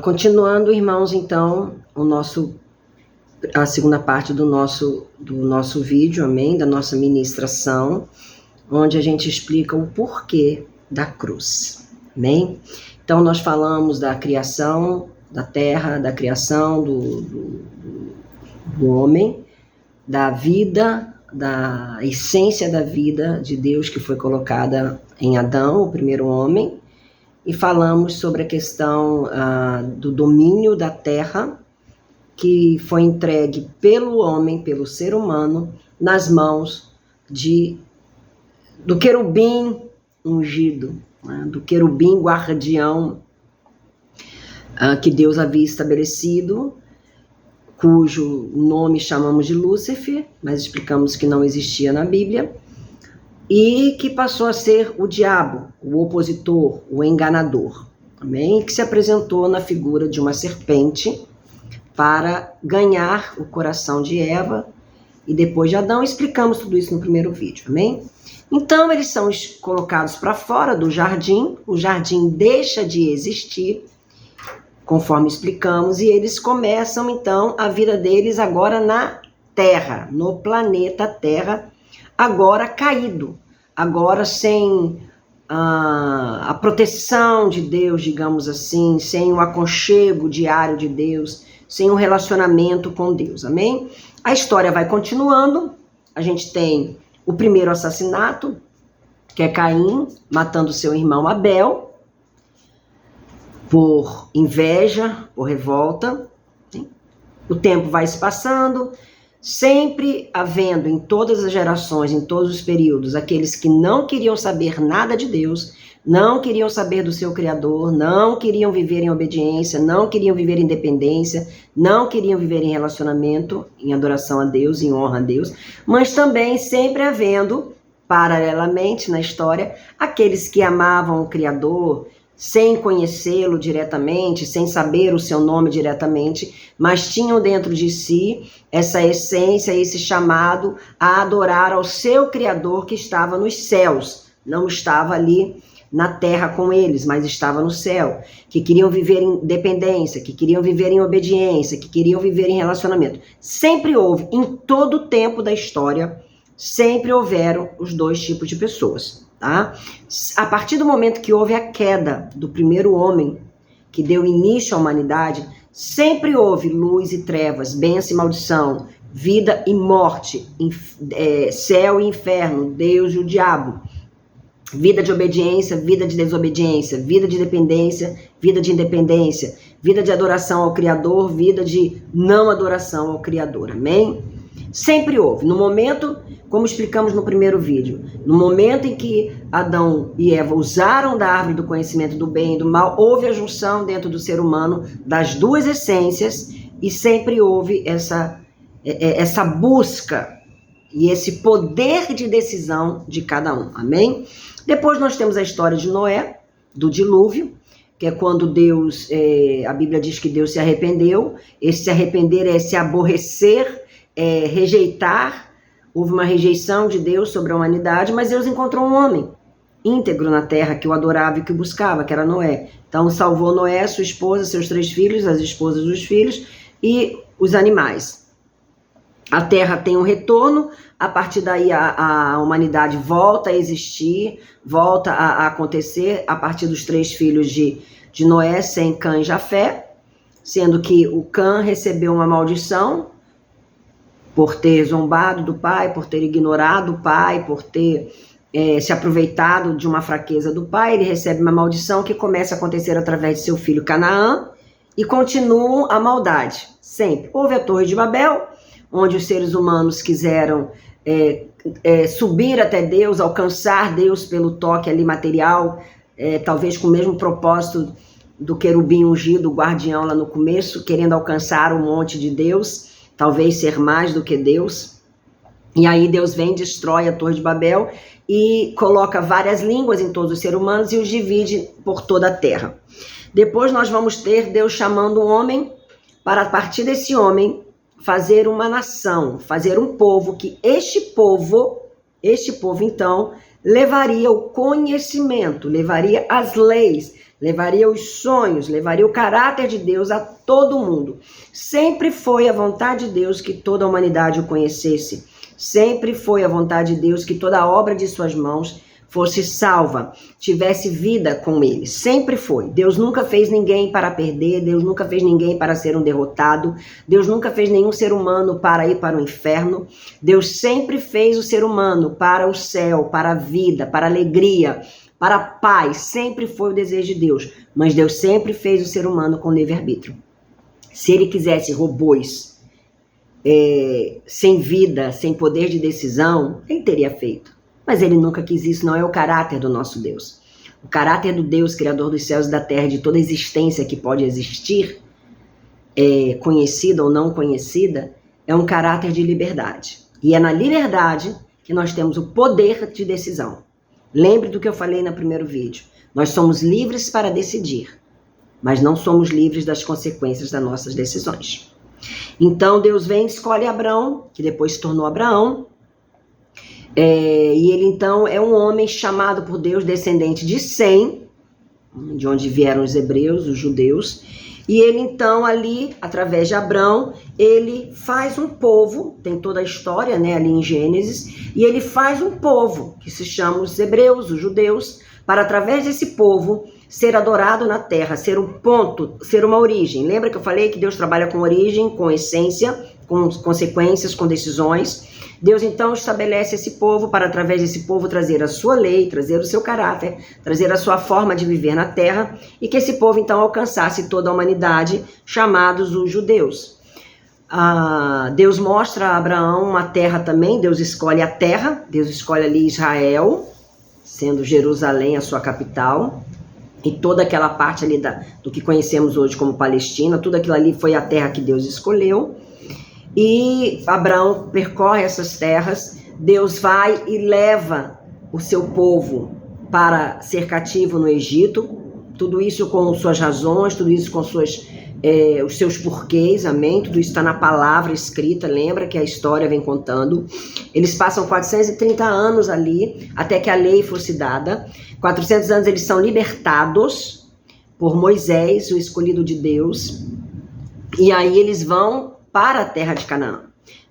Continuando, irmãos, então, a segunda parte do nosso vídeo, amém? Da nossa ministração, onde a gente explica o porquê da cruz, amém? Então, nós falamos da criação da terra, da criação do homem, da vida, da essência da vida de Deus que foi colocada em Adão, o primeiro homem, e falamos sobre a questão do domínio da terra, que foi entregue pelo homem, pelo ser humano, nas mãos do querubim ungido, né, do querubim guardião que Deus havia estabelecido, cujo nome chamamos de Lúcifer, mas explicamos que não existia na Bíblia, e que passou a ser o diabo, o opositor, o enganador, amém? Que se apresentou na figura de uma serpente para ganhar o coração de Eva e depois de Adão. Explicamos tudo isso no primeiro vídeo, amém? Então eles são colocados para fora do jardim, o jardim deixa de existir, conforme explicamos, e eles começam então a vida deles agora na Terra, no planeta Terra, agora caído, agora sem a proteção de Deus, digamos assim, sem o aconchego diário de Deus, sem um relacionamento com Deus, amém? A história vai continuando, a gente tem o primeiro assassinato, que é Caim matando seu irmão Abel, por inveja, por revolta. O tempo vai se passando, sempre havendo em todas as gerações, em todos os períodos, aqueles que não queriam saber nada de Deus, não queriam saber do seu Criador, não queriam viver em obediência, não queriam viver em dependência, não queriam viver em relacionamento, em adoração a Deus, em honra a Deus, mas também sempre havendo, paralelamente na história, aqueles que amavam o Criador, sem conhecê-lo diretamente, sem saber o seu nome diretamente, mas tinham dentro de si essa essência, esse chamado a adorar ao seu Criador que estava nos céus, não estava ali na terra com eles, mas estava no céu, que queriam viver em dependência, que queriam viver em obediência, que queriam viver em relacionamento. Sempre houve, em todo o tempo da história, sempre houveram os dois tipos de pessoas. Tá? A partir do momento que houve a queda do primeiro homem, que deu início à humanidade, sempre houve luz e trevas, bênção e maldição, vida e morte, céu e inferno, Deus e o diabo, vida de obediência, vida de desobediência, vida de dependência, vida de independência, vida de adoração ao Criador, vida de não adoração ao Criador, amém? Sempre houve. No momento, como explicamos no primeiro vídeo, no momento em que Adão e Eva usaram da árvore do conhecimento do bem e do mal, houve a junção dentro do ser humano das duas essências e sempre houve essa busca e esse poder de decisão de cada um, amém? Depois nós temos a história de Noé, do dilúvio, que é quando Deus, a Bíblia diz que Deus se arrependeu. Esse se arrepender é se aborrecer, rejeitar. Houve uma rejeição de Deus sobre a humanidade, mas Deus encontrou um homem íntegro na terra que o adorava e que o buscava, que era Noé. Então salvou Noé, sua esposa, seus 3 filhos, as esposas dos filhos e os animais. A terra tem um retorno, a partir daí a humanidade volta a existir, volta a acontecer a partir dos 3 filhos de Noé, Sem, Cã e Jafé, sendo que o Cã recebeu uma maldição por ter zombado do pai, por ter ignorado o pai, por ter se aproveitado de uma fraqueza do pai. Ele recebe uma maldição que começa a acontecer através de seu filho Canaã e continua a maldade, sempre. Houve a Torre de Babel, onde os seres humanos quiseram subir até Deus, alcançar Deus pelo toque ali material, talvez com o mesmo propósito do querubim ungido, o guardião lá no começo, querendo alcançar o monte de Deus, talvez ser mais do que Deus. E aí Deus vem, destrói a Torre de Babel e coloca várias línguas em todos os seres humanos e os divide por toda a terra. Depois nós vamos ter Deus chamando um homem para, a partir desse homem, fazer uma nação, fazer um povo, que este povo então levaria o conhecimento, levaria as leis, levaria os sonhos, levaria o caráter de Deus a todo mundo. Sempre foi a vontade de Deus que toda a humanidade o conhecesse. Sempre foi a vontade de Deus que toda a obra de suas mãos fosse salva, tivesse vida com ele. Sempre foi. Deus nunca fez ninguém para perder, Deus nunca fez ninguém para ser um derrotado, Deus nunca fez nenhum ser humano para ir para o inferno. Deus sempre fez o ser humano para o céu, para a vida, para a alegria, para a paz. Sempre foi o desejo de Deus. Mas Deus sempre fez o ser humano com livre-arbítrio. Se ele quisesse robôs sem vida, sem poder de decisão, ele teria feito. Mas ele nunca quis isso, não é o caráter do nosso Deus. O caráter do Deus, Criador dos céus e da terra, de toda existência que pode existir, conhecida ou não conhecida, é um caráter de liberdade. E é na liberdade que nós temos o poder de decisão. Lembre do que eu falei no primeiro vídeo. Nós somos livres para decidir, mas não somos livres das consequências das nossas decisões. Então Deus vem e escolhe Abraão, que depois se tornou Abraão, e ele então é um homem chamado por Deus, descendente de Sem, de onde vieram os hebreus, os judeus, e ele então ali, através de Abraão, ele faz um povo, tem toda a história, né, ali em Gênesis, e ele faz um povo, que se chama os hebreus, os judeus, para através desse povo ser adorado na terra, ser um ponto, ser uma origem. Lembra que eu falei que Deus trabalha com origem, com essência, com consequências, com decisões? Deus então estabelece esse povo para através desse povo trazer a sua lei, trazer o seu caráter, trazer a sua forma de viver na terra, e que esse povo então alcançasse toda a humanidade, chamados os judeus. Deus mostra a Abraão uma terra também, Deus escolhe a terra, Deus escolhe ali Israel, sendo Jerusalém a sua capital, e toda aquela parte ali do que conhecemos hoje como Palestina, tudo aquilo ali foi a terra que Deus escolheu. E Abraão percorre essas terras, Deus vai e leva o seu povo para ser cativo no Egito, tudo isso com suas razões, tudo isso com os seus porquês, amém? Tudo isso está na palavra escrita, lembra que a história vem contando. Eles passam 430 anos ali, até que a lei fosse dada. 400 anos eles são libertados por Moisés, o escolhido de Deus, e aí eles vão para a terra de Canaã.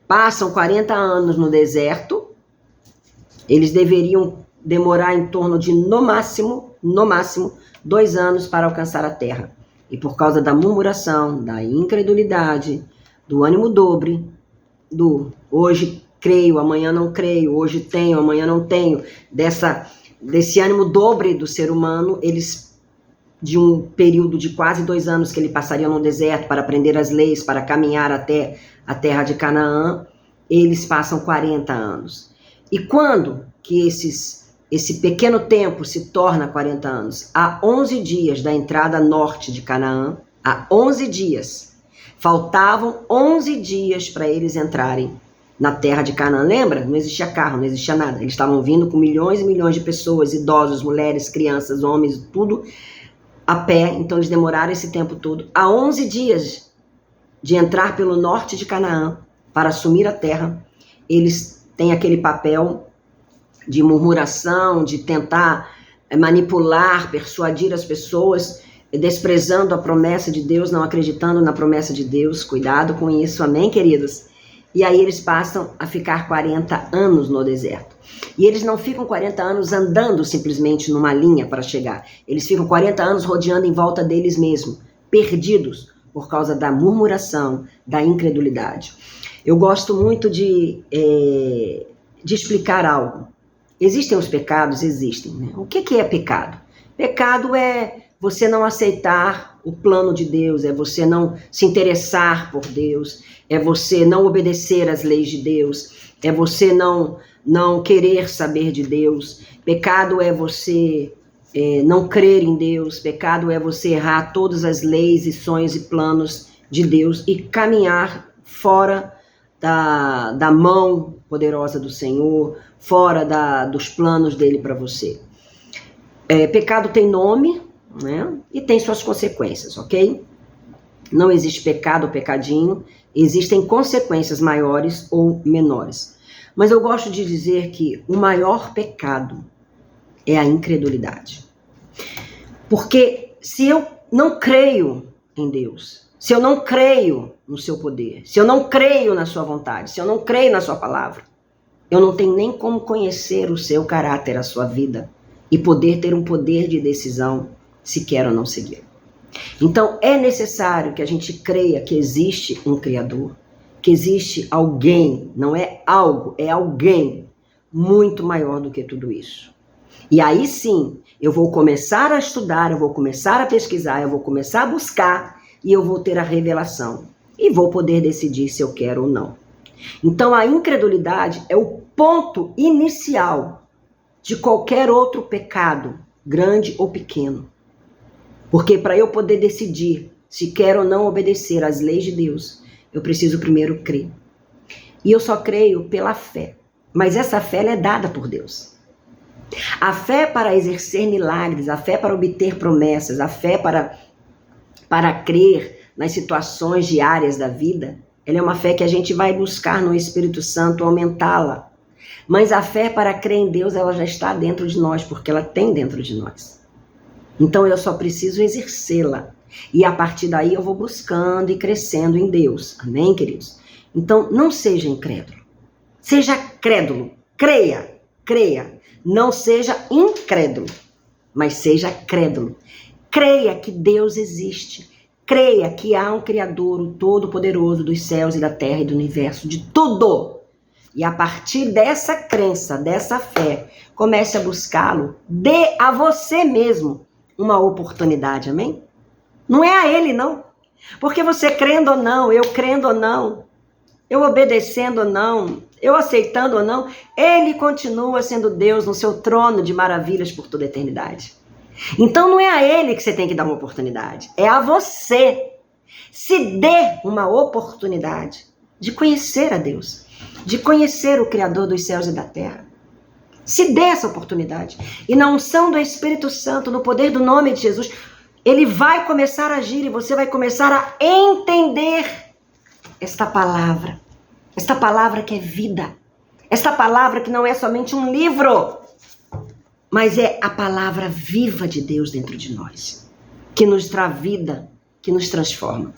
Passam 40 anos no deserto, eles deveriam demorar em torno de, no máximo, 2 anos para alcançar a terra. E por causa da murmuração, da incredulidade, do ânimo dobre, do hoje creio, amanhã não creio, hoje tenho, amanhã não tenho, desse ânimo dobre do ser humano, eles, de um período de quase 2 anos que ele passaria no deserto para aprender as leis, para caminhar até a terra de Canaã, eles passam 40 anos. E quando que esse pequeno tempo se torna 40 anos? Há 11 dias da entrada norte de Canaã, há 11 dias. Faltavam 11 dias para eles entrarem na terra de Canaã. Lembra? Não existia carro, não existia nada. Eles estavam vindo com milhões e milhões de pessoas, idosos, mulheres, crianças, homens, tudo a pé. Então eles demoraram esse tempo todo. Há 11 dias de entrar pelo norte de Canaã para assumir a terra. Eles têm aquele papel de murmuração, de tentar manipular, persuadir as pessoas, desprezando a promessa de Deus, não acreditando na promessa de Deus. Cuidado com isso, amém, queridos? E aí eles passam a ficar 40 anos no deserto. E eles não ficam 40 anos andando simplesmente numa linha para chegar. Eles ficam 40 anos rodeando em volta deles mesmos, perdidos por causa da murmuração, da incredulidade. Eu gosto muito de explicar algo. Existem os pecados? Existem, né? O que é pecado? Pecado é você não aceitar o plano de Deus, é você não se interessar por Deus, é você não obedecer às leis de Deus, é você não querer saber de Deus. Pecado é você não crer em Deus. Pecado é você errar todas as leis e sonhos e planos de Deus e caminhar fora da mão poderosa do Senhor, fora dos planos dele para você. Pecado tem nome, né? E tem suas consequências, ok? Não existe pecado ou pecadinho, existem consequências maiores ou menores. Mas eu gosto de dizer que o maior pecado É a incredulidade. Porque se eu não creio em Deus, se eu não creio no seu poder, se eu não creio na sua vontade, se eu não creio na sua palavra, eu não tenho nem como conhecer o seu caráter, a sua vida, e poder ter um poder de decisão se quero ou não seguir. Então é necessário que a gente creia que existe um Criador, que existe alguém, não é algo, é alguém muito maior do que tudo isso. E aí sim, eu vou começar a estudar, eu vou começar a pesquisar, eu vou começar a buscar e eu vou ter a revelação. E vou poder decidir se eu quero ou não. Então a incredulidade é o ponto inicial de qualquer outro pecado, grande ou pequeno. Porque para eu poder decidir se quero ou não obedecer às leis de Deus, eu preciso primeiro crer. E eu só creio pela fé. Mas essa fé ela é dada por Deus. A fé para exercer milagres, a fé para obter promessas, a fé para crer nas situações diárias da vida, ela é uma fé que a gente vai buscar no Espírito Santo, aumentá-la. Mas a fé para crer em Deus, ela já está dentro de nós, porque ela tem dentro de nós. Então eu só preciso exercê-la. E a partir daí eu vou buscando e crescendo em Deus. Amém, queridos? Então não seja incrédulo. Seja crédulo. Creia. Creia. Não seja incrédulo, mas seja crédulo. Creia que Deus existe. Creia que há um Criador, o Todo-Poderoso dos céus e da terra e do universo, de tudo. E a partir dessa crença, dessa fé, comece a buscá-lo. Dê a você mesmo uma oportunidade, amém? Não é a ele, não. Porque você crendo ou não, eu crendo ou não, eu obedecendo ou não, eu aceitando ou não, ele continua sendo Deus no seu trono de maravilhas por toda a eternidade. Então não é a ele que você tem que dar uma oportunidade, é a você. Se dê uma oportunidade de conhecer a Deus, de conhecer o Criador dos céus e da terra. Se dê essa oportunidade. E na unção do Espírito Santo, no poder do nome de Jesus, ele vai começar a agir e você vai começar a entender esta palavra que é vida, esta palavra que não é somente um livro, mas é a palavra viva de Deus dentro de nós, que nos dá vida, que nos transforma.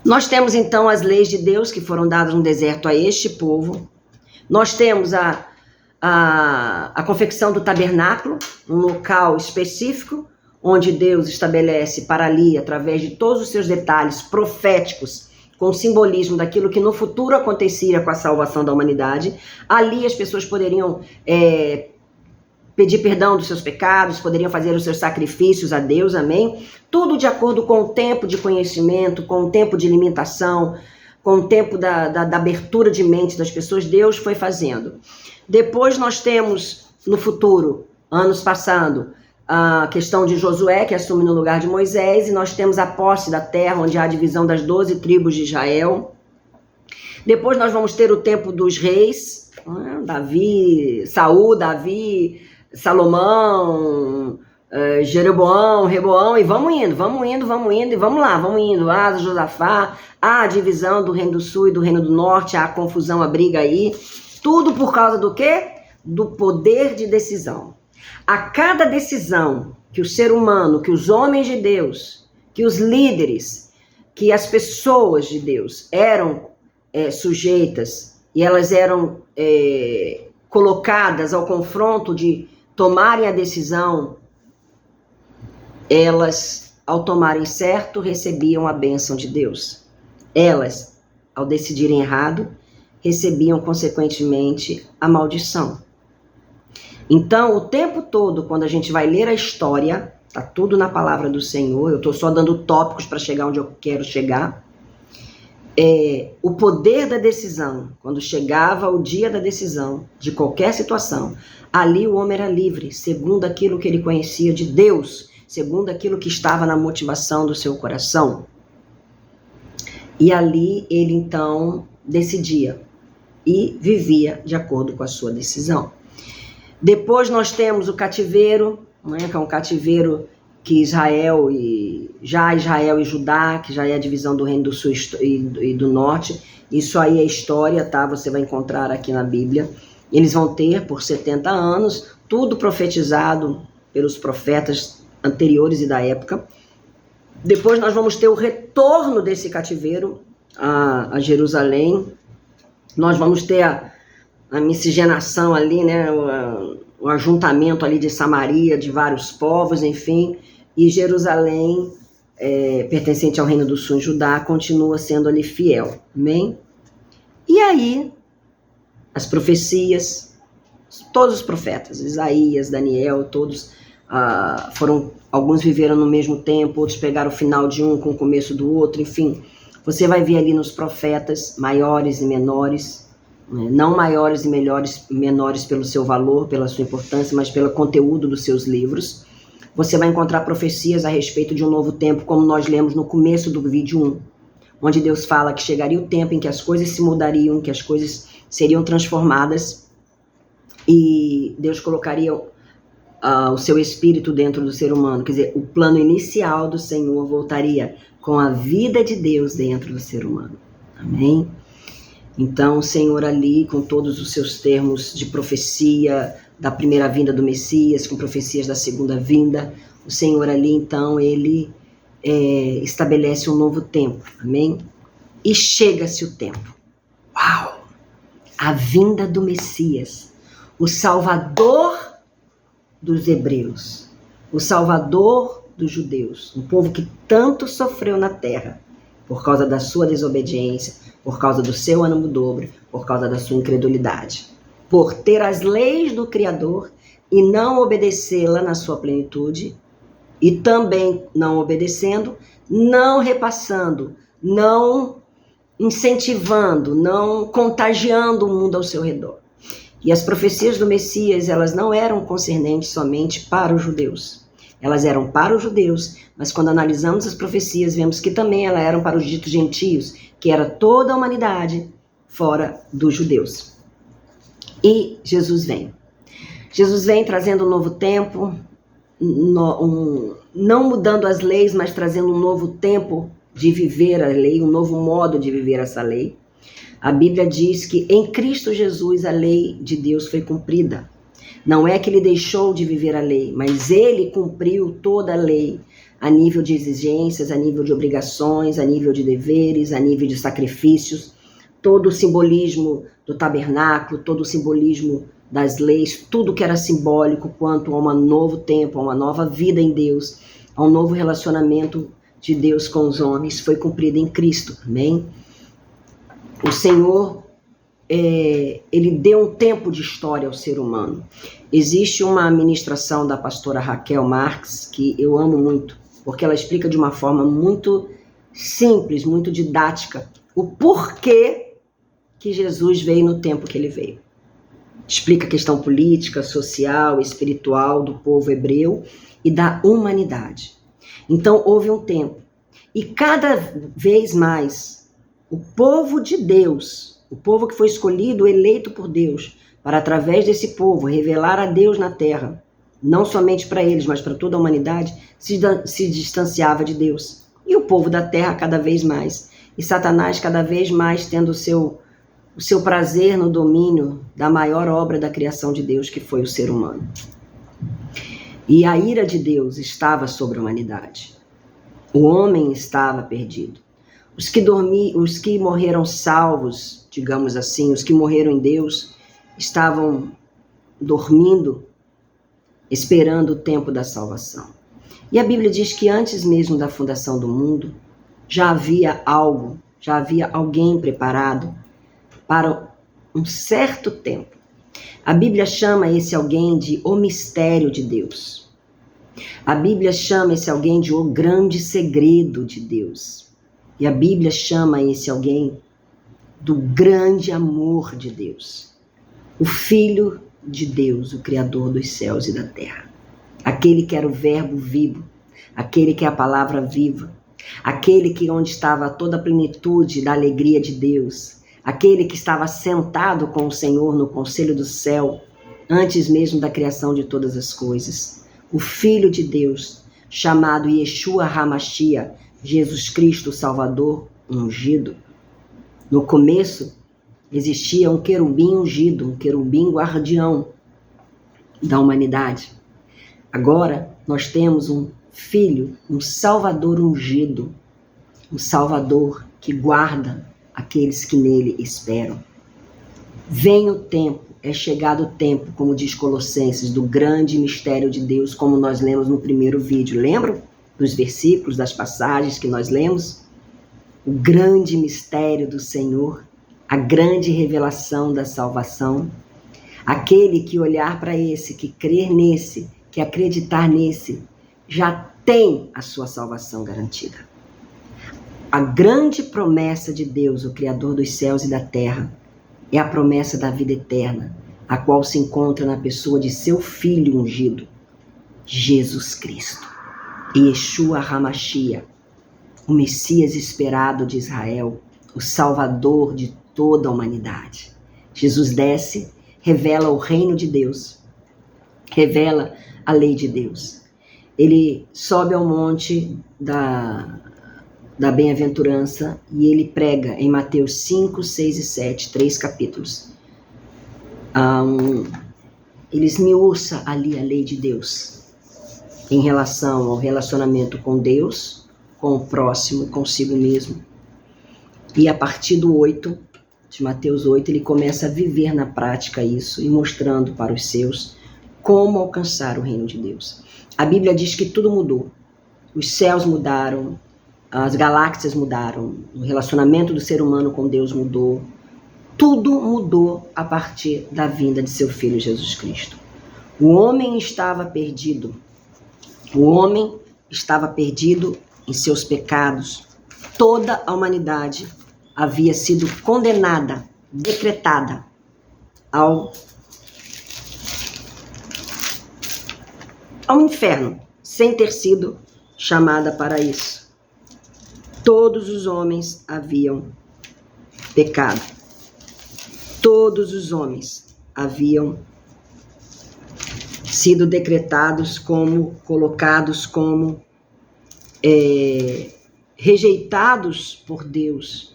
Nós temos então as leis de Deus que foram dadas no deserto a este povo. Nós temos a confecção do tabernáculo, um local específico, onde Deus estabelece para ali, através de todos os seus detalhes proféticos, com o simbolismo daquilo que no futuro acontecia com a salvação da humanidade. Ali as pessoas poderiam pedir perdão dos seus pecados, poderiam fazer os seus sacrifícios a Deus, amém? Tudo de acordo com o tempo de conhecimento, com o tempo de limitação, com o tempo da abertura de mente das pessoas, Deus foi fazendo. Depois nós temos, no futuro, anos passando, a questão de Josué, que assume no lugar de Moisés, e nós temos a posse da terra, onde há a divisão das 12 tribos de Israel. Depois nós vamos ter o tempo dos reis, Saul, Davi, Salomão, Jeroboão, Reboão, e vamos indo, e vamos lá, vamos indo. Asa, Josafá, a divisão do reino do sul e do reino do norte, a confusão, a briga aí. Tudo por causa do quê? Do poder de decisão. A cada decisão que o ser humano, que os homens de Deus, que os líderes, que as pessoas de Deus eram sujeitas e elas eram colocadas ao confronto de tomarem a decisão, elas, ao tomarem certo, recebiam a bênção de Deus. Elas, ao decidirem errado, recebiam, consequentemente, a maldição. Então, o tempo todo, quando a gente vai ler a história, tá tudo na palavra do Senhor, eu estou só dando tópicos para chegar onde eu quero chegar, o poder da decisão, quando chegava o dia da decisão, de qualquer situação, ali o homem era livre, segundo aquilo que ele conhecia de Deus, segundo aquilo que estava na motivação do seu coração. E ali ele, então, decidia e vivia de acordo com a sua decisão. Depois nós temos o cativeiro, né, que é um cativeiro que Israel e Judá, que já é a divisão do reino do sul e do norte. Isso aí é história, tá? Você vai encontrar aqui na Bíblia. Eles vão ter por 70 anos tudo profetizado pelos profetas anteriores e da época. Depois nós vamos ter o retorno desse cativeiro a Jerusalém. Nós vamos ter a miscigenação ali, né, o ajuntamento ali de Samaria, de vários povos, enfim, e Jerusalém, pertencente ao Reino do Sul em Judá, continua sendo ali fiel, amém? E aí, as profecias, todos os profetas, Isaías, Daniel, todos alguns viveram no mesmo tempo, outros pegaram o final de um com o começo do outro, enfim, você vai ver ali nos profetas maiores e menores, não maiores e menores pelo seu valor, pela sua importância, mas pelo conteúdo dos seus livros. Você vai encontrar profecias a respeito de um novo tempo, como nós lemos no começo do vídeo 1, onde Deus fala que chegaria o tempo em que as coisas se mudariam, que as coisas seriam transformadas e Deus colocaria o seu espírito dentro do ser humano. Quer dizer, o plano inicial do Senhor voltaria com a vida de Deus dentro do ser humano. Amém? Então, o Senhor ali, com todos os seus termos de profecia da primeira vinda do Messias, com profecias da segunda vinda, o Senhor ali, então, ele estabelece um novo tempo, amém? E chega-se o tempo. Uau! A vinda do Messias, o Salvador dos hebreus, o Salvador dos judeus, um povo que tanto sofreu na terra, por causa da sua desobediência, por causa do seu ânimo dobre, por causa da sua incredulidade, por ter as leis do Criador e não obedecê-la na sua plenitude, e também não obedecendo, não repassando, não incentivando, não contagiando o mundo ao seu redor. E as profecias do Messias, elas não eram concernentes somente para os judeus. Elas eram para os judeus, mas quando analisamos as profecias, vemos que também elas eram para os ditos gentios, que era toda a humanidade fora dos judeus. E Jesus vem. Jesus vem trazendo um novo tempo, não mudando as leis, mas trazendo um novo tempo de viver a lei, um novo modo de viver essa lei. A Bíblia diz que em Cristo Jesus a lei de Deus foi cumprida. Não é que ele deixou de viver a lei, mas ele cumpriu toda a lei, a nível de exigências, a nível de obrigações, a nível de deveres, a nível de sacrifícios, todo o simbolismo do tabernáculo, todo o simbolismo das leis, tudo que era simbólico quanto a um novo tempo, a uma nova vida em Deus, a um novo relacionamento de Deus com os homens, foi cumprido em Cristo, amém? O Senhor, ele deu um tempo de história ao ser humano. Existe uma ministração da pastora Raquel Marques, que eu amo muito, porque ela explica de uma forma muito simples, muito didática, o porquê que Jesus veio no tempo que ele veio. Explica a questão política, social, espiritual do povo hebreu e da humanidade. Então, houve um tempo. E cada vez mais, o povo de Deus, o povo que foi escolhido, eleito por Deus, para através desse povo revelar a Deus na terra, não somente para eles, mas para toda a humanidade, se distanciava de Deus. E o povo da terra cada vez mais. E Satanás cada vez mais tendo o seu prazer no domínio da maior obra da criação de Deus, que foi o ser humano. E a ira de Deus estava sobre a humanidade. O homem estava perdido. Os que morreram salvos, digamos assim, os que morreram em Deus, estavam dormindo, esperando o tempo da salvação. E a Bíblia diz que antes mesmo da fundação do mundo, já havia alguém preparado para um certo tempo. A Bíblia chama esse alguém de o mistério de Deus. A Bíblia chama esse alguém de o grande segredo de Deus. E a Bíblia chama esse alguém do grande amor de Deus. O Filho de Deus, o Criador dos céus e da terra. Aquele que era o verbo vivo, aquele que é a palavra viva, aquele que onde estava toda a plenitude da alegria de Deus, aquele que estava sentado com o Senhor no conselho do céu, antes mesmo da criação de todas as coisas. O Filho de Deus, chamado Yeshua HaMashiach, Jesus Cristo, Salvador ungido. No começo, existia um querubim ungido, um querubim guardião. da humanidade. Agora nós temos um Filho, um Salvador ungido, um Salvador que guarda aqueles que nele esperam. Vem o tempo, é chegado o tempo, como diz Colossenses, do grande mistério de Deus, como nós lemos no primeiro vídeo. Lembram dos versículos, das passagens que nós lemos? O grande mistério do Senhor, a grande revelação da salvação. Aquele que olhar para esse, que crer nesse, que acreditar nesse, já tem a sua salvação garantida. A grande promessa de Deus, o Criador dos céus e da terra, é a promessa da vida eterna, a qual se encontra na pessoa de seu Filho ungido, Jesus Cristo, Yeshua HaMashiach, o Messias esperado de Israel, o Salvador de toda a humanidade. Jesus desce, revela o reino de Deus, revela a lei de Deus. Ele sobe ao monte da bem-aventurança e ele prega em Mateus 5, 6 e 7, 3 capítulos. Ele esmiuça ali a lei de Deus em relação ao relacionamento com Deus, com o próximo, consigo mesmo. E a partir do 8, de Mateus 8, ele começa a viver na prática isso e mostrando para os seus como alcançar o reino de Deus. A Bíblia diz que tudo mudou. Os céus mudaram, as galáxias mudaram, o relacionamento do ser humano com Deus mudou. Tudo mudou a partir da vinda de seu Filho Jesus Cristo. O homem estava perdido. O homem estava perdido em seus pecados. Toda a humanidade havia sido condenada, decretada ao inferno, sem ter sido chamada para isso. Todos os homens haviam pecado. Todos os homens haviam sido decretados como, colocados como rejeitados por Deus.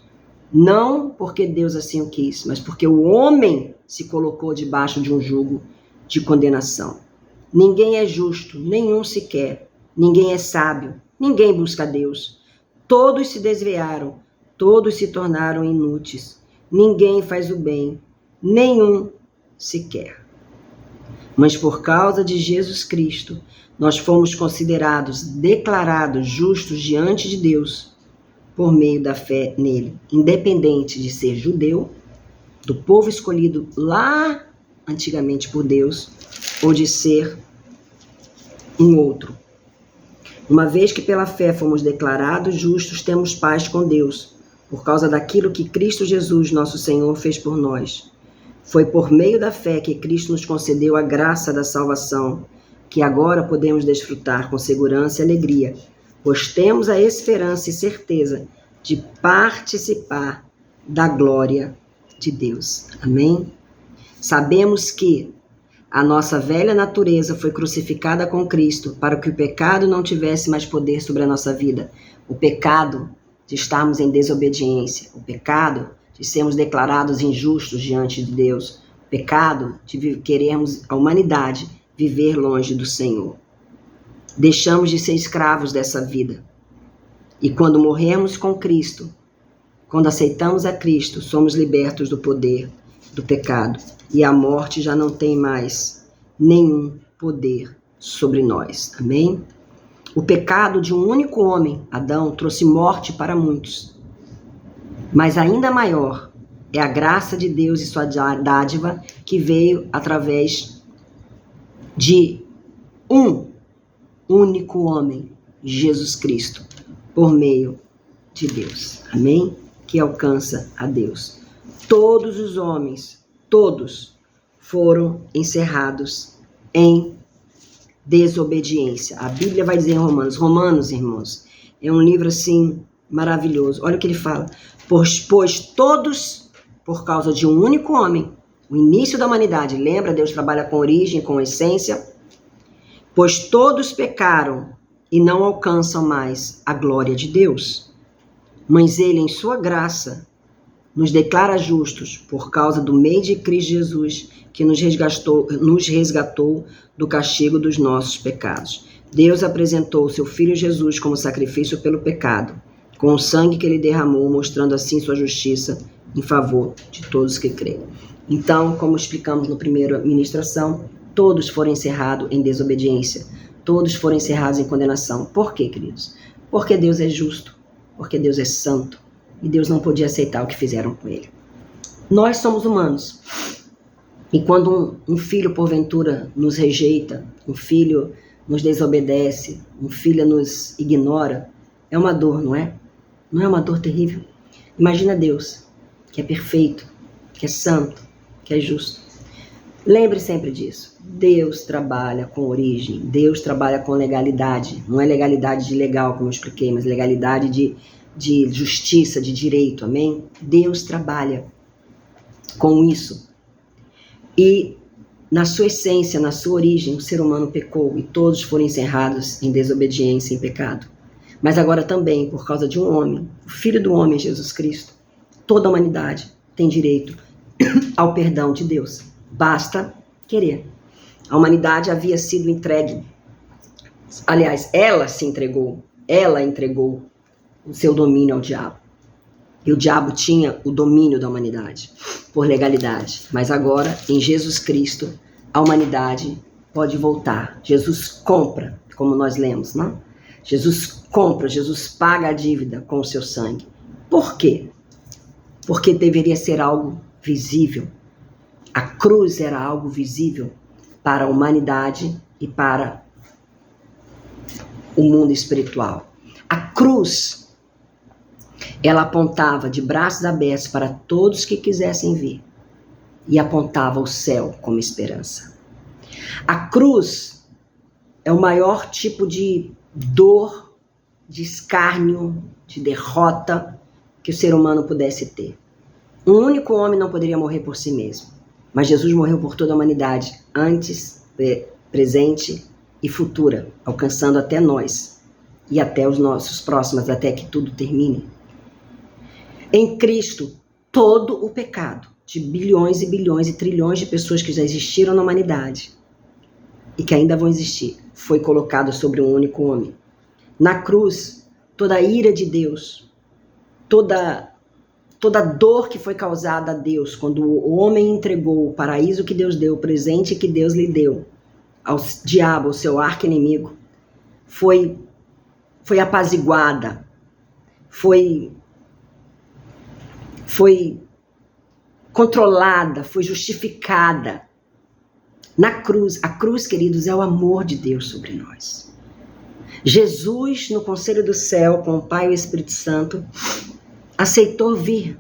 Não porque Deus assim o quis, mas porque o homem se colocou debaixo de um jugo de condenação. Ninguém é justo, nenhum sequer. Ninguém é sábio, ninguém busca Deus. Todos se desviaram, todos se tornaram inúteis. Ninguém faz o bem, nenhum sequer. Mas por causa de Jesus Cristo, nós fomos considerados, declarados justos diante de Deus por meio da fé nele, independente de ser judeu, do povo escolhido lá antigamente por Deus, ou de ser um outro. Uma vez que pela fé fomos declarados justos, temos paz com Deus, por causa daquilo que Cristo Jesus, nosso Senhor, fez por nós. Foi por meio da fé que Cristo nos concedeu a graça da salvação, que agora podemos desfrutar com segurança e alegria, pois temos a esperança e certeza de participar da glória de Deus. Amém? Sabemos que a nossa velha natureza foi crucificada com Cristo para que o pecado não tivesse mais poder sobre a nossa vida. O pecado de estarmos em desobediência, o pecado de sermos declarados injustos diante de Deus, o pecado de querermos a humanidade viver longe do Senhor. Deixamos de ser escravos dessa vida. E quando morremos com Cristo, quando aceitamos a Cristo, somos libertos do poder do pecado. E a morte já não tem mais nenhum poder sobre nós. Amém? O pecado de um único homem, Adão, trouxe morte para muitos. Mas ainda maior é a graça de Deus e sua dádiva que veio através de um único homem, Jesus Cristo, por meio de Deus. Amém? Que alcança a Deus. Todos os homens, todos foram encerrados em desobediência. A Bíblia vai dizer em Romanos, irmãos, é um livro assim maravilhoso. Olha o que ele fala. Pois todos, por causa de um único homem, o início da humanidade, lembra? Deus trabalha com origem, com essência. Pois todos pecaram e não alcançam mais a glória de Deus. Mas ele, em sua graça, nos declara justos por causa do meio de Cristo Jesus, que nos resgatou do castigo dos nossos pecados. Deus apresentou o seu Filho Jesus como sacrifício pelo pecado, com o sangue que ele derramou, mostrando assim sua justiça em favor de todos que creem. Então, como explicamos no primeiro ministração, todos foram encerrados em desobediência, todos foram encerrados em condenação. Por quê, queridos? Porque Deus é justo, porque Deus é santo, e Deus não podia aceitar o que fizeram com ele. Nós somos humanos, e quando um filho, porventura, nos rejeita, um filho nos desobedece, um filho nos ignora, é uma dor, não é? Não é uma dor terrível? Imagina Deus, que é perfeito, que é santo, que é justo. Lembre sempre disso. Deus trabalha com origem, Deus trabalha com legalidade. Não é legalidade de legal, como eu expliquei, mas legalidade de justiça, de direito, amém? Deus trabalha com isso. E na sua essência, na sua origem, o ser humano pecou e todos foram encerrados em desobediência e pecado. Mas agora também, por causa de um homem, o Filho do homem, Jesus Cristo, toda a humanidade tem direito ao perdão de Deus. Basta querer. A humanidade havia sido entregue. Aliás, ela entregou o seu domínio ao diabo. E o diabo tinha o domínio da humanidade, por legalidade. Mas agora, em Jesus Cristo, a humanidade pode voltar. Jesus compra, como nós lemos, não? Jesus compra, Jesus paga a dívida com o seu sangue. Por quê? Porque deveria ser algo visível. A cruz era algo visível para a humanidade e para o mundo espiritual. A cruz, ela apontava de braços abertos para todos que quisessem ver e apontava o céu como esperança. A cruz é o maior tipo de dor, de escárnio, de derrota que o ser humano pudesse ter. Um único homem não poderia morrer por si mesmo, mas Jesus morreu por toda a humanidade, antes, presente e futura, alcançando até nós e até os nossos próximos, até que tudo termine. Em Cristo, todo o pecado de bilhões e bilhões e trilhões de pessoas que já existiram na humanidade e que ainda vão existir, foi colocado sobre um único homem. Na cruz, toda a ira de Deus, toda dor que foi causada a Deus quando o homem entregou o paraíso que Deus deu, o presente que Deus lhe deu ao diabo, ao seu arqui-inimigo, foi apaziguada, foi controlada, foi justificada. Na cruz, a cruz, queridos, é o amor de Deus sobre nós. Jesus, no conselho do céu, com o Pai e o Espírito Santo, aceitou vir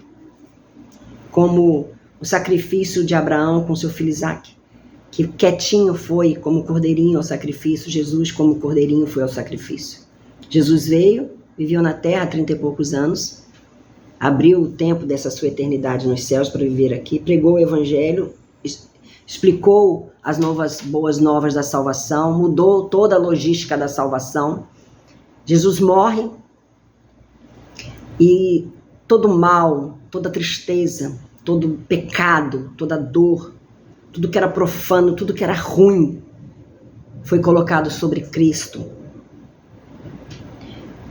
como o sacrifício de Abraão com seu filho Isaque, que quietinho foi como cordeirinho ao sacrifício, Jesus como cordeirinho foi ao sacrifício. Jesus veio, viveu na terra há 30 e poucos anos, abriu o tempo dessa sua eternidade nos céus para viver aqui, pregou o evangelho, explicou as boas novas da salvação, mudou toda a logística da salvação. Jesus morre e todo mal, toda tristeza, todo pecado, toda dor, tudo que era profano, tudo que era ruim, foi colocado sobre Cristo.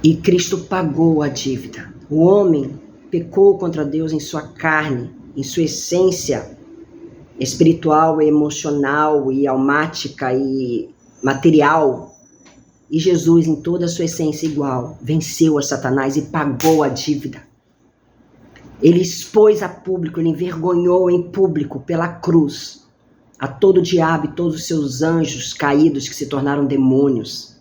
E Cristo pagou a dívida. O homem pecou contra Deus em sua carne, em sua essência espiritual, emocional e almática e material. E Jesus, em toda a sua essência igual, venceu a Satanás e pagou a dívida. Ele expôs a público, ele envergonhou em público pela cruz a todo o diabo e todos os seus anjos caídos que se tornaram demônios.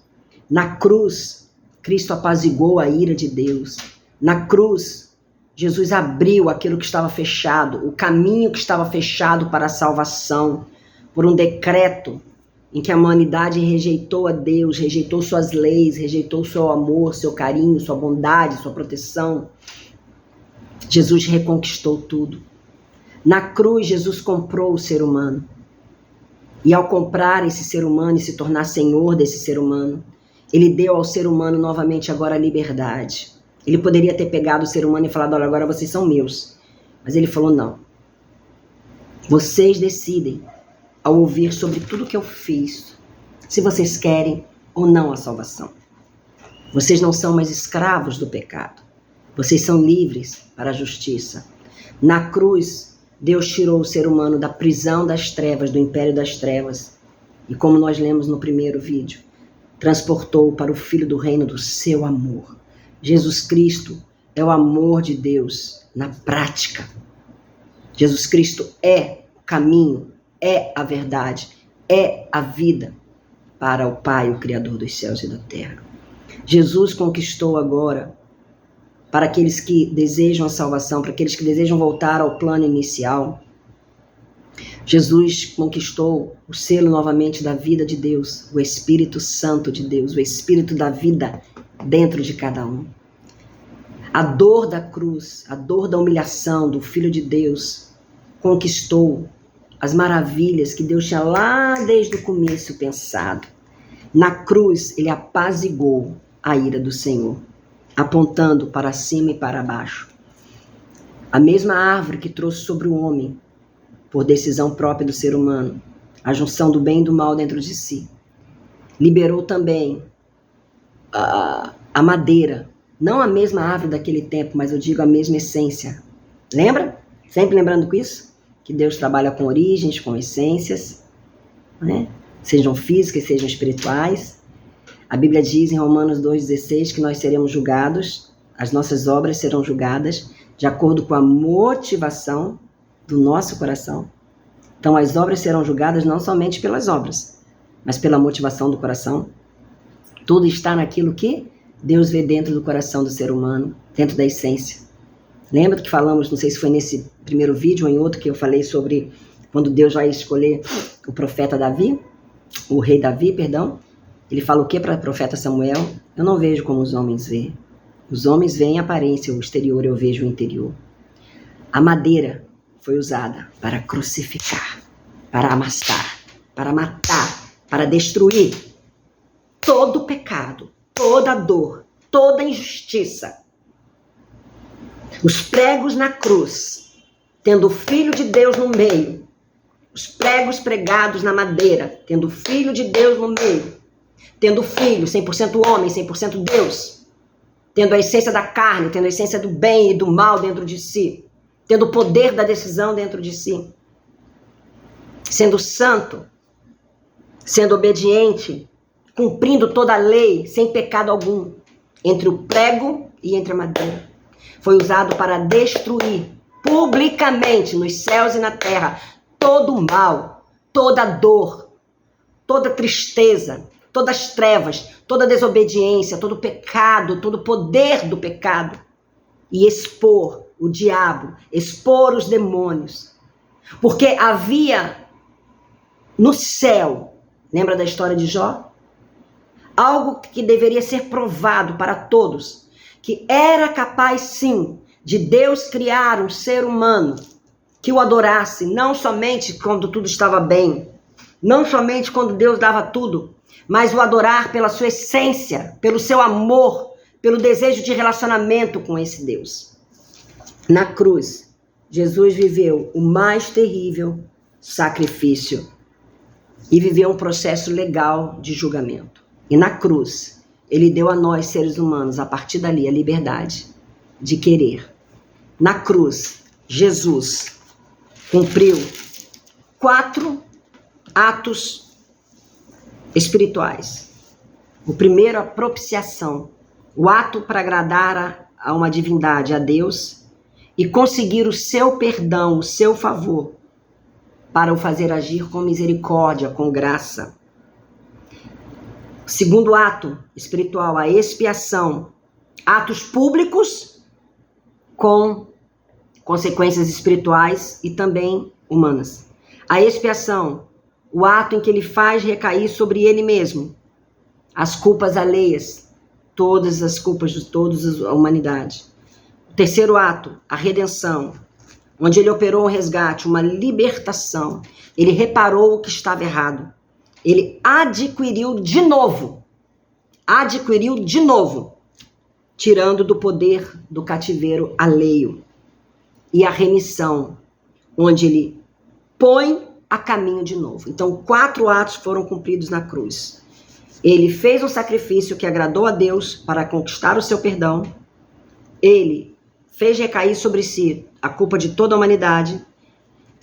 Na cruz, Cristo apaziguou a ira de Deus. Na cruz, Jesus abriu aquilo que estava fechado, o caminho que estava fechado para a salvação, por um decreto em que a humanidade rejeitou a Deus, rejeitou suas leis, rejeitou seu amor, seu carinho, sua bondade, sua proteção. Jesus reconquistou tudo. Na cruz, Jesus comprou o ser humano. E ao comprar esse ser humano e se tornar senhor desse ser humano, ele deu ao ser humano novamente agora a liberdade. Ele poderia ter pegado o ser humano e falado, olha, agora vocês são meus. Mas ele falou, não. Vocês decidem, ao ouvir sobre tudo que eu fiz, se vocês querem ou não a salvação. Vocês não são mais escravos do pecado. Vocês são livres para a justiça. Na cruz, Deus tirou o ser humano da prisão das trevas, do império das trevas. E como nós lemos no primeiro vídeo, transportou para o Filho do reino do seu amor. Jesus Cristo é o amor de Deus na prática. Jesus Cristo é o caminho, é a verdade, é a vida para o Pai, o Criador dos céus e da terra. Jesus conquistou agora, para aqueles que desejam a salvação, para aqueles que desejam voltar ao plano inicial, Jesus conquistou o selo novamente da vida de Deus, o Espírito Santo de Deus, o Espírito da vida dentro de cada um. A dor da cruz, a dor da humilhação do Filho de Deus conquistou as maravilhas que Deus tinha lá desde o começo pensado. Na cruz, ele apaziguou a ira do Senhor, apontando para cima e para baixo. A mesma árvore que trouxe sobre o homem, por decisão própria do ser humano, a junção do bem e do mal dentro de si, liberou também a madeira, não a mesma árvore daquele tempo, mas eu digo a mesma essência. Lembra? Sempre lembrando com isso? Que Deus trabalha com origens, com essências, né? Sejam físicas, sejam espirituais. A Bíblia diz em Romanos 2,16 que nós seremos julgados, as nossas obras serão julgadas de acordo com a motivação do nosso coração. Então as obras serão julgadas não somente pelas obras, mas pela motivação do coração. Tudo está naquilo que Deus vê dentro do coração do ser humano, dentro da essência. Lembra que falamos, não sei se foi nesse primeiro vídeo ou em outro, que eu falei sobre quando Deus vai escolher o profeta Davi, o rei Davi, perdão. Ele fala o que para o profeta Samuel? Eu não vejo como os homens veem. Os homens veem a aparência, o exterior, eu vejo o interior. A madeira foi usada para crucificar, para amassar, para matar, para destruir todo o pecado, toda a dor, toda a injustiça. Os pregos na cruz, tendo o Filho de Deus no meio, os pregos pregados na madeira, tendo o Filho de Deus no meio, tendo o Filho, 100% homem, 100% Deus, tendo a essência da carne, tendo a essência do bem e do mal dentro de si, tendo o poder da decisão dentro de si, sendo santo, sendo obediente, cumprindo toda a lei, sem pecado algum, entre o prego e entre a madeira. Foi usado para destruir publicamente nos céus e na terra todo o mal, toda a dor, toda a tristeza, todas as trevas, toda a desobediência, todo o pecado, todo o poder do pecado, e expor o diabo, expor os demônios. Porque havia no céu, lembra da história de Jó? Algo que deveria ser provado para todos, que era capaz sim de Deus criar um ser humano que o adorasse, não somente quando tudo estava bem, não somente quando Deus dava tudo, mas o adorar pela sua essência, pelo seu amor, pelo desejo de relacionamento com esse Deus. Na cruz, Jesus viveu o mais terrível sacrifício e viveu um processo legal de julgamento. E na cruz, ele deu a nós, seres humanos, a partir dali, a liberdade de querer. Na cruz, Jesus cumpriu 4 atos espirituais. O primeiro, a propiciação, o ato para agradar a uma divindade, a Deus, e conseguir o seu perdão, o seu favor, para o fazer agir com misericórdia, com graça. Segundo ato espiritual, a expiação, atos públicos com consequências espirituais e também humanas. A expiação, o ato em que ele faz recair sobre ele mesmo as culpas alheias, todas as culpas de toda a humanidade. O terceiro ato, a redenção, onde ele operou um resgate, uma libertação. Ele reparou o que estava errado. Ele adquiriu de novo, tirando do poder do cativeiro alheio. E a remissão, onde ele põe a caminho de novo. Então, 4 atos foram cumpridos na cruz. Ele fez um sacrifício que agradou a Deus para conquistar o seu perdão. Ele fez recair sobre si a culpa de toda a humanidade.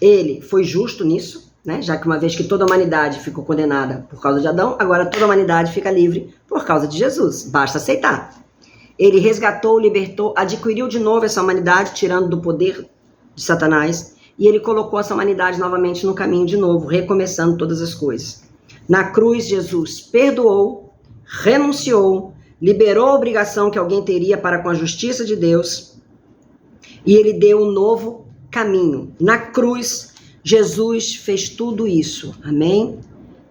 Ele foi justo nisso, né? Já que uma vez que toda a humanidade ficou condenada por causa de Adão, agora toda a humanidade fica livre por causa de Jesus. Basta aceitar. Ele resgatou, libertou, adquiriu de novo essa humanidade, tirando do poder de Satanás, e ele colocou essa humanidade novamente no caminho de novo, recomeçando todas as coisas. Na cruz, Jesus perdoou, renunciou, liberou a obrigação que alguém teria para com a justiça de Deus, e ele deu um novo caminho. Na cruz, Jesus fez tudo isso, amém?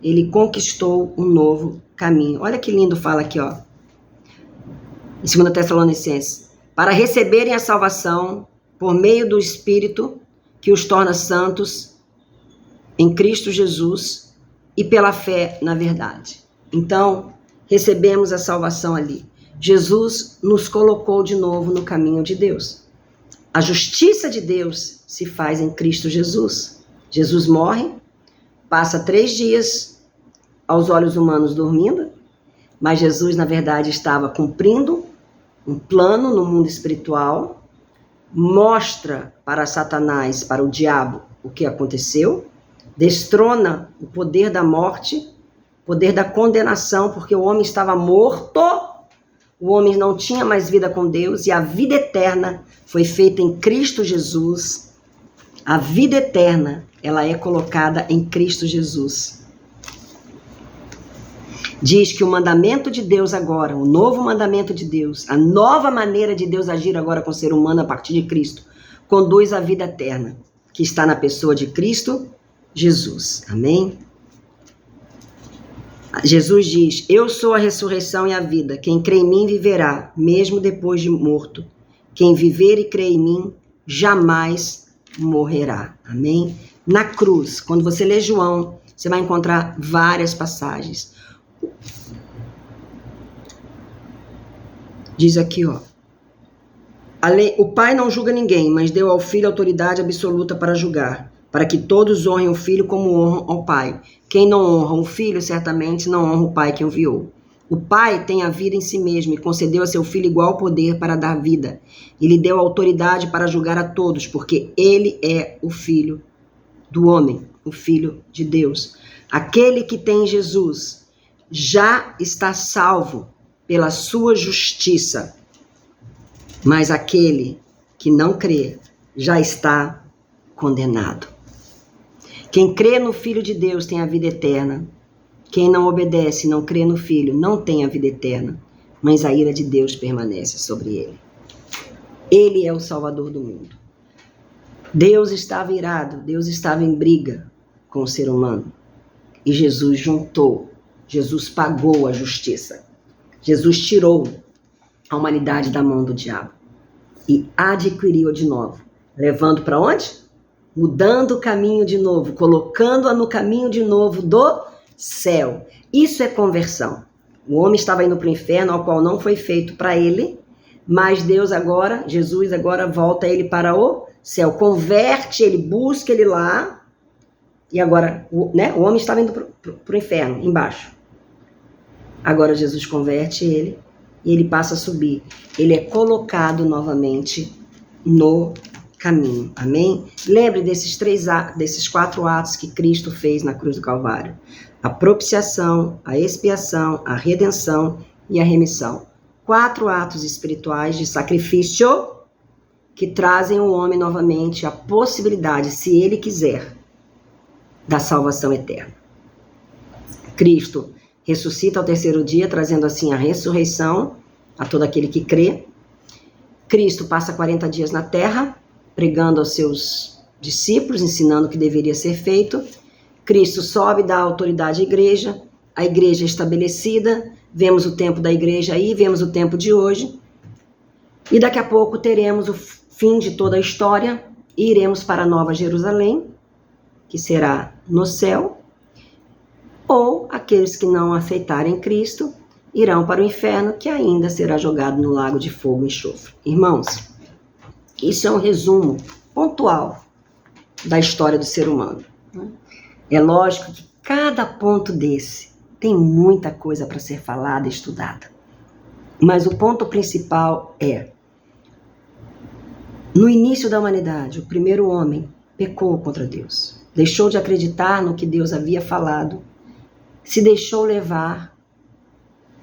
Ele conquistou um novo caminho. Olha que lindo fala aqui, ó. Em 2 Tessalonicenses, para receberem a salvação por meio do Espírito que os torna santos em Cristo Jesus e pela fé na verdade. Então, recebemos a salvação ali. Jesus nos colocou de novo no caminho de Deus. A justiça de Deus se faz em Cristo Jesus. Jesus morre, passa 3 dias aos olhos humanos dormindo, mas Jesus, na verdade, estava cumprindo um plano no mundo espiritual, mostra para Satanás, para o diabo, o que aconteceu, destrona o poder da morte, poder da condenação, porque o homem estava morto, o homem não tinha mais vida com Deus, e a vida eterna foi feita em Cristo Jesus. A vida eterna, ela é colocada em Cristo Jesus. Diz que o mandamento de Deus agora, o novo mandamento de Deus, a nova maneira de Deus agir agora com o ser humano a partir de Cristo, conduz à vida eterna, que está na pessoa de Cristo Jesus. Amém? Jesus diz, eu sou a ressurreição e a vida, quem crê em mim viverá, mesmo depois de morto. Quem viver e crer em mim, jamais morrerá. Amém? Na cruz, quando você lê João, você vai encontrar várias passagens. Diz aqui, ó. O Pai não julga ninguém, mas deu ao Filho autoridade absoluta para julgar, para que todos honrem o Filho como honram ao Pai. Quem não honra o Filho, certamente não honra o Pai que o enviou. O Pai tem a vida em si mesmo e concedeu a seu Filho igual poder para dar vida. E lhe deu autoridade para julgar a todos, porque ele é o Filho do homem, o Filho de Deus. Aquele que tem Jesus já está salvo pela sua justiça, mas aquele que não crê já está condenado. Quem crê no Filho de Deus tem a vida eterna. Quem não obedece, não crê no Filho, não tem a vida eterna, mas a ira de Deus permanece sobre ele. Ele é o Salvador do mundo. Deus estava irado, Deus estava em briga com o ser humano. E Jesus juntou, Jesus pagou a justiça. Jesus tirou a humanidade da mão do diabo e adquiriu de novo, levando para onde? Mudando o caminho de novo, colocando-a no caminho de novo do céu. Isso é conversão. O homem estava indo para o inferno, ao qual não foi feito para ele, mas Deus agora, Jesus agora volta ele para o céu, converte ele, busca ele lá, e agora, né, o homem estava indo para o inferno, embaixo. Agora Jesus converte ele e ele passa a subir. Ele é colocado novamente no caminho. Amém? Lembre desses 4 atos que Cristo fez na cruz do Calvário. A propiciação, a expiação, a redenção e a remissão. 4 atos espirituais de sacrifício que trazem ao homem novamente a possibilidade, se ele quiser, da salvação eterna. Cristo ressuscita ao 3º dia, trazendo assim a ressurreição a todo aquele que crê. Cristo passa 40 dias na terra, pregando aos seus discípulos, ensinando o que deveria ser feito. Cristo sobe, dá autoridade à igreja, a igreja é estabelecida, vemos o tempo da igreja aí, vemos o tempo de hoje, e daqui a pouco teremos o fim de toda a história, e iremos para a Nova Jerusalém, que será no céu, ou aqueles que não aceitarem Cristo irão para o inferno, que ainda será jogado no lago de fogo e enxofre. Irmãos, isso é um resumo pontual da história do ser humano. É lógico que cada ponto desse tem muita coisa para ser falada e estudada. Mas o ponto principal é: no início da humanidade, o primeiro homem pecou contra Deus. Deixou de acreditar no que Deus havia falado. Se deixou levar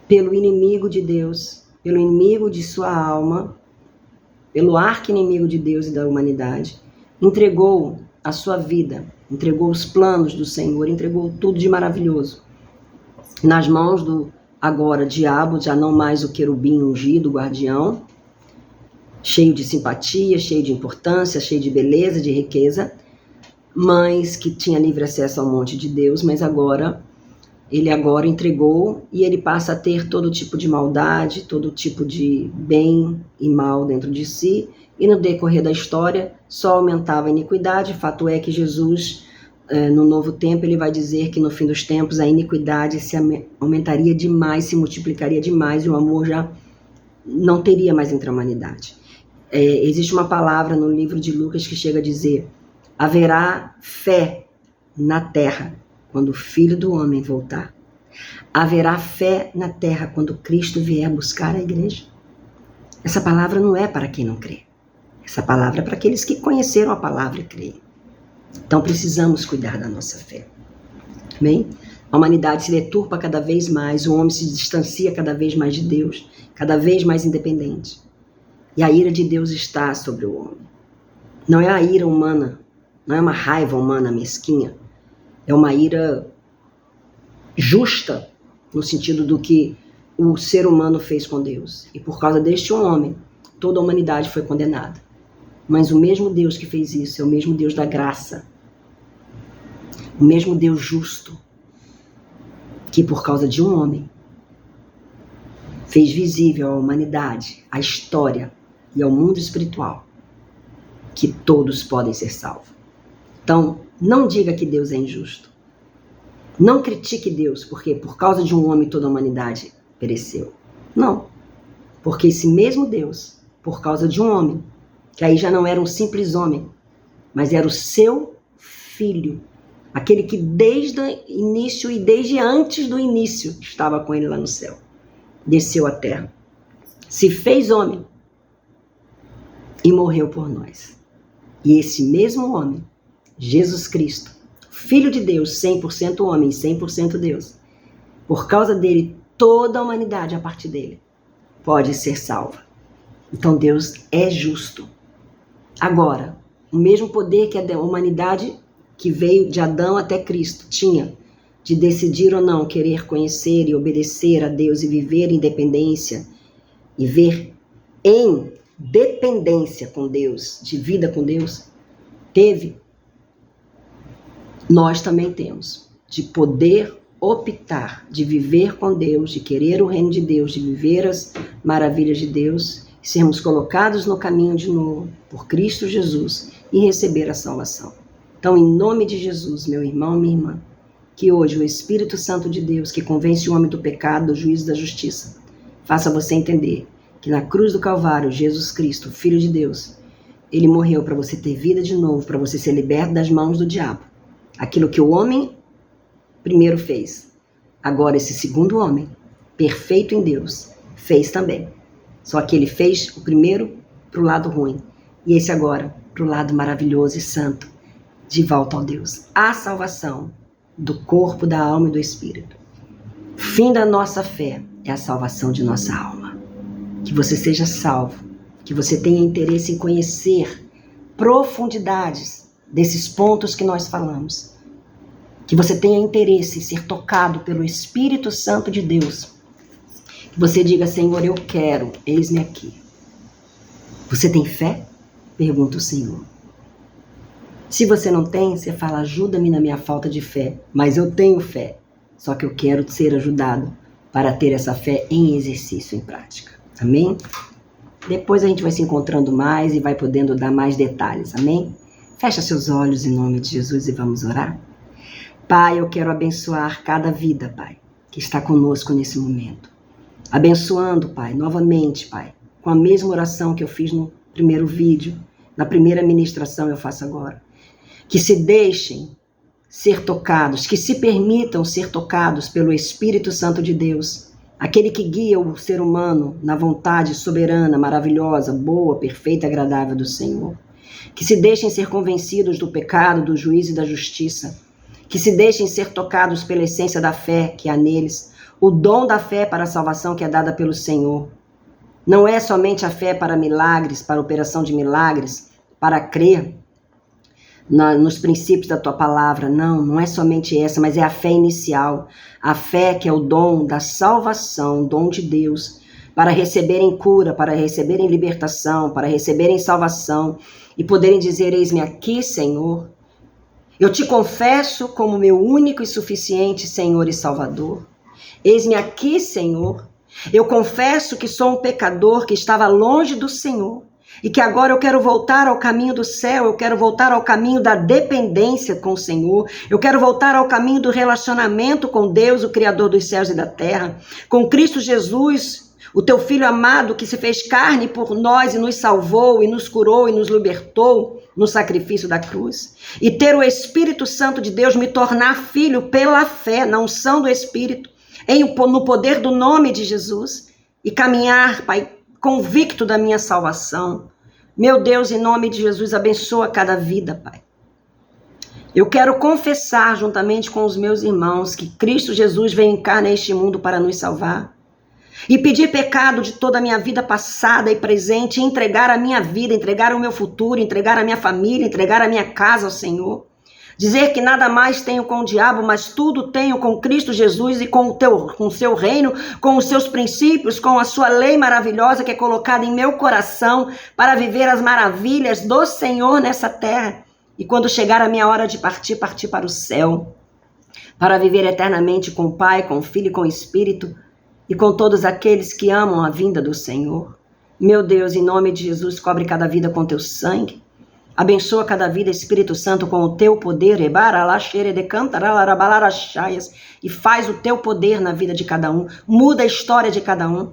pelo inimigo de Deus, pelo inimigo de sua alma, pelo arqui-inimigo de Deus e da humanidade. Entregou a sua vida, entregou os planos do Senhor, entregou tudo de maravilhoso nas mãos do agora diabo, já não mais o querubim ungido, o guardião, cheio de simpatia, cheio de importância, cheio de beleza, de riqueza, mas que tinha livre acesso ao monte de Deus, mas ele agora entregou e ele passa a ter todo tipo de maldade, todo tipo de bem e mal dentro de si, e no decorrer da história só aumentava a iniquidade. Fato é que Jesus, no novo tempo, ele vai dizer que no fim dos tempos a iniquidade se aumentaria demais, se multiplicaria demais, e o amor já não teria mais entre a humanidade. Existe uma palavra no livro de Lucas que chega a dizer: haverá fé na terra quando o Filho do Homem voltar. Haverá fé na terra quando Cristo vier buscar a igreja. Essa palavra não é para quem não crê. Essa palavra é para aqueles que conheceram a palavra e creem. Então precisamos cuidar da nossa fé. Amém? A humanidade se deturpa cada vez mais, o homem se distancia cada vez mais de Deus, cada vez mais independente. E a ira de Deus está sobre o homem. Não é a ira humana, não é uma raiva humana mesquinha, é uma ira justa, no sentido do que o ser humano fez com Deus. E por causa deste homem, toda a humanidade foi condenada. Mas o mesmo Deus que fez isso é o mesmo Deus da graça, o mesmo Deus justo, que por causa de um homem fez visível à humanidade, à história e ao mundo espiritual que todos podem ser salvos. Então, não diga que Deus é injusto. Não critique Deus, porque por causa de um homem toda a humanidade pereceu. Não. Porque esse mesmo Deus, por causa de um homem, que aí já não era um simples homem, mas era o seu filho, aquele que desde o início e desde antes do início estava com ele lá no céu, desceu à terra, se fez homem e morreu por nós. E esse mesmo homem, Jesus Cristo, Filho de Deus, 100% homem, 100% Deus, por causa dele, toda a humanidade a partir dele pode ser salva. Então Deus é justo. Agora, o mesmo poder que a humanidade que veio de Adão até Cristo tinha, de decidir ou não querer conhecer e obedecer a Deus e viver em dependência e ver em dependência com Deus, de vida com Deus, teve, nós também temos, de poder optar, de viver com Deus, de querer o reino de Deus, de viver as maravilhas de Deus, sermos colocados no caminho de novo por Cristo Jesus e receber a salvação. Então, em nome de Jesus, meu irmão, minha irmã, que hoje o Espírito Santo de Deus, que convence o homem do pecado, do juízo e da justiça, faça você entender que na cruz do Calvário, Jesus Cristo, Filho de Deus, ele morreu para você ter vida de novo, para você ser liberto das mãos do diabo. Aquilo que o homem primeiro fez, agora esse segundo homem, perfeito em Deus, fez também. Só que ele fez o primeiro para o lado ruim, e esse agora para o lado maravilhoso e santo, de volta ao Deus. A salvação do corpo, da alma e do espírito. O fim da nossa fé é a salvação de nossa alma. Que você seja salvo, que você tenha interesse em conhecer profundidades desses pontos que nós falamos. Que você tenha interesse em ser tocado pelo Espírito Santo de Deus. Que você diga: Senhor, eu quero, eis-me aqui. Você tem fé? Pergunta o Senhor. Se você não tem, você fala: ajuda-me na minha falta de fé. Mas eu tenho fé, só que eu quero ser ajudado para ter essa fé em exercício, em prática. Amém? Depois a gente vai se encontrando mais e vai podendo dar mais detalhes. Amém? Fecha seus olhos em nome de Jesus e vamos orar. Pai, eu quero abençoar cada vida, Pai, que está conosco nesse momento. Abençoando, Pai, novamente, Pai, com a mesma oração que eu fiz no primeiro vídeo, na primeira ministração eu faço agora. Que se deixem ser tocados, que se permitam ser tocados pelo Espírito Santo de Deus, aquele que guia o ser humano na vontade soberana, maravilhosa, boa, perfeita e agradável do Senhor. Que se deixem ser convencidos do pecado, do juízo e da justiça. Que se deixem ser tocados pela essência da fé que há neles, o dom da fé para a salvação que é dada pelo Senhor. Não é somente a fé para milagres, para operação de milagres, para crer nos princípios da tua palavra. Não é somente essa, mas é a fé inicial. A fé que é o dom da salvação, o dom de Deus, para receberem cura, para receberem libertação, para receberem salvação e poderem dizer: eis-me aqui, Senhor. Eu te confesso como meu único e suficiente Senhor e Salvador. Eis-me aqui, Senhor. Eu confesso que sou um pecador que estava longe do Senhor e que agora eu quero voltar ao caminho do céu, eu quero voltar ao caminho da dependência com o Senhor, eu quero voltar ao caminho do relacionamento com Deus, o Criador dos céus e da terra, com Cristo Jesus, o teu Filho amado que se fez carne por nós e nos salvou e nos curou e nos libertou no sacrifício da cruz, e ter o Espírito Santo de Deus me tornar filho pela fé, na unção do Espírito, no poder do nome de Jesus, e caminhar, Pai, convicto da minha salvação. Meu Deus, em nome de Jesus, abençoa cada vida, Pai. Eu quero confessar juntamente com os meus irmãos que Cristo Jesus veio encarnar neste mundo para nos salvar. E pedir pecado de toda a minha vida passada e presente, e entregar a minha vida, entregar o meu futuro, entregar a minha família, entregar a minha casa ao Senhor. Dizer que nada mais tenho com o diabo, mas tudo tenho com Cristo Jesus e com o seu reino, com os seus princípios, com a sua lei maravilhosa que é colocada em meu coração para viver as maravilhas do Senhor nessa terra. E quando chegar a minha hora de partir, partir para o céu, para viver eternamente com o Pai, com o Filho e com o Espírito, e com todos aqueles que amam a vinda do Senhor. Meu Deus, em nome de Jesus, cobre cada vida com teu sangue. Abençoa cada vida, Espírito Santo, com o teu poder, e faz o teu poder na vida de cada um, muda a história de cada um.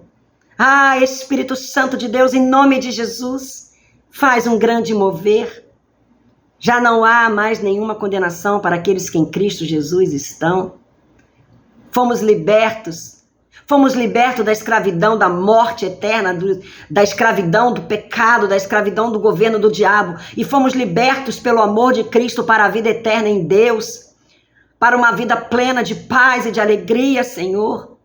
Espírito Santo de Deus, em nome de Jesus, faz um grande mover. Já não há mais nenhuma condenação para aqueles que em Cristo Jesus estão. Fomos libertos da escravidão, da morte eterna, da escravidão do pecado, da escravidão do governo do diabo. E fomos libertos pelo amor de Cristo para a vida eterna em Deus, para uma vida plena de paz e de alegria, Senhor.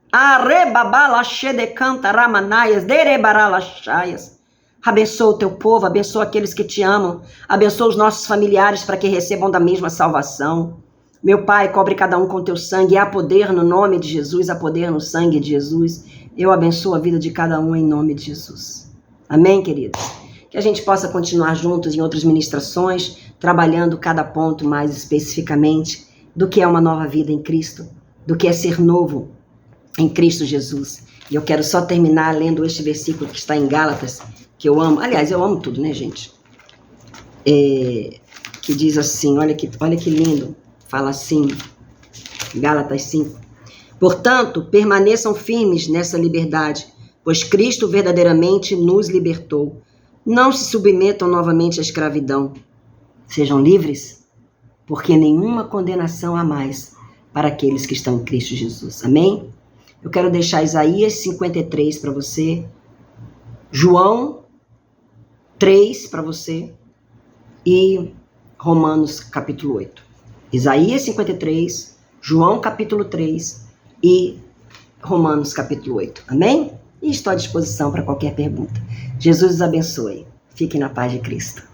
Abençoa o teu povo, abençoa aqueles que te amam, abençoa os nossos familiares para que recebam da mesma salvação. Meu Pai, cobre cada um com teu sangue. Há poder no nome de Jesus, há poder no sangue de Jesus. Eu abençoo a vida de cada um em nome de Jesus. Amém, queridos? Que a gente possa continuar juntos em outras ministrações, trabalhando cada ponto mais especificamente do que é uma nova vida em Cristo, do que é ser novo em Cristo Jesus. E eu quero só terminar lendo este versículo que está em Gálatas, que eu amo. Aliás, eu amo tudo, né, gente? Que diz assim, olha que lindo. Fala assim, Gálatas 5. Portanto, permaneçam firmes nessa liberdade, pois Cristo verdadeiramente nos libertou. Não se submetam novamente à escravidão. Sejam livres, porque nenhuma condenação há mais para aqueles que estão em Cristo Jesus. Amém? Eu quero deixar Isaías 53 para você, João 3 para você e Romanos capítulo 8. Isaías 53, João capítulo 3 e Romanos capítulo 8. Amém? E estou à disposição para qualquer pergunta. Jesus os abençoe. Fiquem na paz de Cristo.